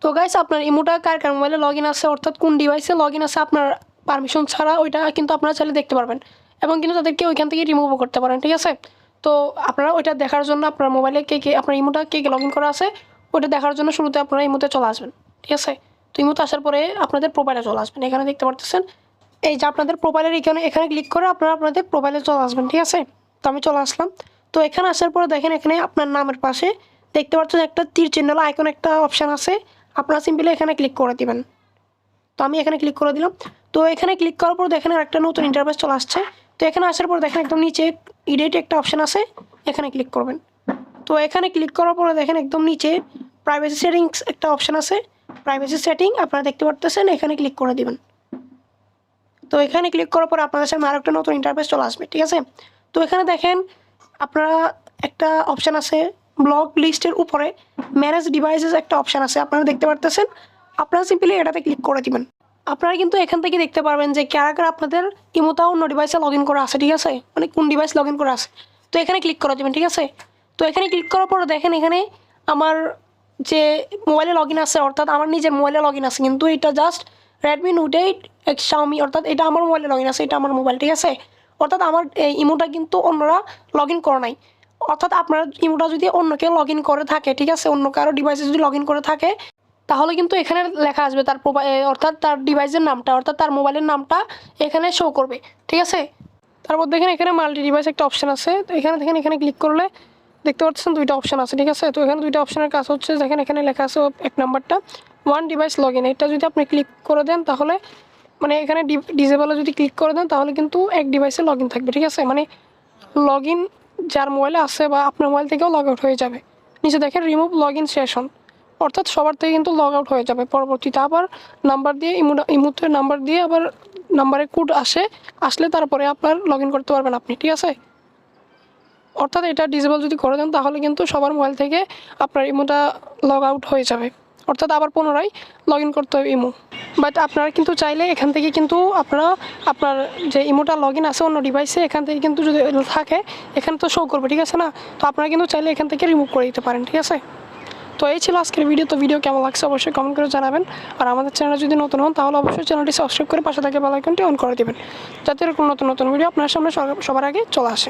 তো গাইস আপনার ইমোটা কার কার মোবাইলে লগইন আছে অর্থাৎ কোন ডিভাইসে লগইন আছে আপনার পারমিশন ছাড়া ওইটা কিন্তু আপনারা চাইলে দেখতে পারবেন এবং কিন্তু তাদেরকে ওইখান থেকে রিমুভও করতে পারেন, ঠিক আছে। তো আপনারা ওইটা দেখার জন্য আপনার মোবাইলে কে আপনার ইমোটা কে লগইন করা আছে ওইটা দেখার জন্য শুরুতে আপনারা ইমোতে চলে আসবেন, ঠিক আছে। তো ইমোতে আসার পরে আপনাদের প্রোফাইলে চলে আসবেন, এখানে দেখতে পারতেছেন এই যে আপনাদের প্রোফাইলের এখানে ক্লিক করে আপনারা আপনাদের প্রোফাইলে চলে আসবেন, ঠিক আছে। তো আমি চলে আসলাম। তো এখানে আসার পরে দেখেন এখানে আপনার নামের পাশে দেখতে পাচ্ছেন একটা তীর চিহ্ন আইকন একটা অপশান আছে, আপনারা সিম্পলি এখানে ক্লিক করে দিবেন। তো আমি এখানে ক্লিক করে দিলাম। তো এখানে ক্লিক করার পর দেখেন একটা নতুন ইন্টারফেস চলে আসছে। তো এখানে আসার পর দেখেন একদম নিচে এডিট একটা অপশান আছে, এখানে ক্লিক করবেন। তো এখানে ক্লিক করার পরে দেখেন একদম নিচে প্রাইভেসি সেটিংস একটা অপশান আছে, প্রাইভেসি সেটিং আপনারা দেখতে পারতেছেন, এখানে ক্লিক করে দিবেন। তো এখানে ক্লিক করার পর আপনাদের সামনে আরেকটা নতুন ইন্টারফেস চলে আসবে, ঠিক আছে। তো এখানে দেখেন আপনারা একটা অপশান আছে ব্লক লিস্টের উপরে ম্যানেজ ডিভাইসেস একটা অপশান আছে, আপনারা দেখতে পারতেছেন। আপনারা সিম্পলি এটাতে ক্লিক করে দিবেন। আপনারা কিন্তু এখান থেকে দেখতে পারবেন যে কারা কারা আপনাদের ইমোটা অন্য ডিভাইসে লগইন করা আছে, ঠিক আছে, মানে কোন ডিভাইস লগইন করা আছে। তো এখানে ক্লিক করে দেবেন, ঠিক আছে। তো এখানে ক্লিক করার পরে দেখেন এখানে আমার যে মোবাইলে লগইন আছে অর্থাৎ আমার নিজের মোবাইলে লগইন আছে, কিন্তু এটা জাস্ট রেডমি নোট 8 Xiaomi অর্থাৎ এটা আমার মোবাইলে লগইন আছে, এটা আমার মোবাইল, ঠিক আছে। অর্থাৎ আমার এই ইমোটা কিন্তু অন্যরা লগইন করে নাই। অর্থাৎ আপনার ইমোটা যদি অন্য কেউ লগইন করে থাকে, ঠিক আছে, অন্য কারো ডিভাইসে যদি লগইন করে থাকে তাহলে কিন্তু এখানে লেখা আসবে তার অর্থাৎ তার ডিভাইসের নামটা অর্থাৎ তার মোবাইলের নামটা এখানে শো করবে, ঠিক আছে। তারপর দেখেন এখানে মাল্টি ডিভাইস একটা অপশান আছে, তো এখানে দেখেন এখানে ক্লিক করলে দেখতে পাচ্ছেন দুইটা অপশান আছে, ঠিক আছে। তো এখানে দুইটা অপশানের কাজ হচ্ছে দেখেন এখানে লেখা আছে এক নাম্বারটা ওয়ান ডিভাইস লগইন, এটা যদি আপনি ক্লিক করে দেন তাহলে মানে এখানে ডিসেবলে যদি ক্লিক করে দেন তাহলে কিন্তু এক ডিভাইসে লগইন থাকবে, ঠিক আছে। মানে লগইন যার মোবাইলে আছে বা আপনার মোবাইল থেকেও লগ আউট হয়ে যাবে। নিচে দেখেন রিমুভ লগইন সেশন অর্থাৎ সবার থেকে কিন্তু লগ আউট হয়ে যাবে। পরবর্তীতে আবার নাম্বার দিয়ে ইমোতে নাম্বার দিয়ে আবার নাম্বারের কোড আসলে তারপরে আপনার লগইন করতে পারবেন আপনি, ঠিক আছে। অর্থাৎ এটা ডিসেবল যদি করে দেন তাহলে কিন্তু সবার মোবাইল থেকে আপনার ইমোটা লগ আউট হয়ে যাবে, অর্থাৎ আবার পুনরায় লগইন করতে হবে ইমো। বাট আপনারা কিন্তু চাইলে এখান থেকে কিন্তু আপনারা আপনার যে ইমোটা লগইন আছে অন্য ডিভাইসে এখান থেকে কিন্তু যদি থাকে এখানে তো শো করবে, ঠিক আছে না। তো আপনারা কিন্তু চাইলে এখান থেকে রিমুভ করে দিতে পারেন, ঠিক আছে। তো এই ছিল আজকের ভিডিও। তো ভিডিও কেমন লাগছে অবশ্যই কমেন্ট করে জানাবেন। আর আমাদের চ্যানেলে যদি নতুন হন তাহলে অবশ্যই চ্যানেলটি সাবস্ক্রাইব করে পাশে থাকা বেল আইকনটি অন করে দেবেন, যাতে এরকম নতুন নতুন ভিডিও আপনার সামনে সবার আগে চলে আসে।